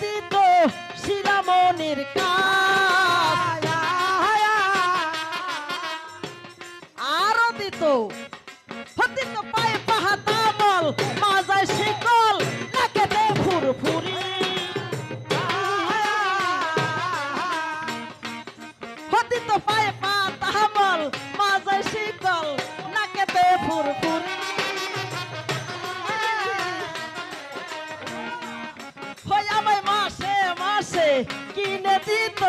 দিত শিরামণির কাজ, আরো দিত দিত পায়ে পাহাতা বল, মাজায় শিকল, নাকেতে ফুরফুরি, দিত পায়ে পাতা বল, মাজায় শিকল, নাকেতে ফুরফুরি, আমায় মাসে মাসে কিনে দিত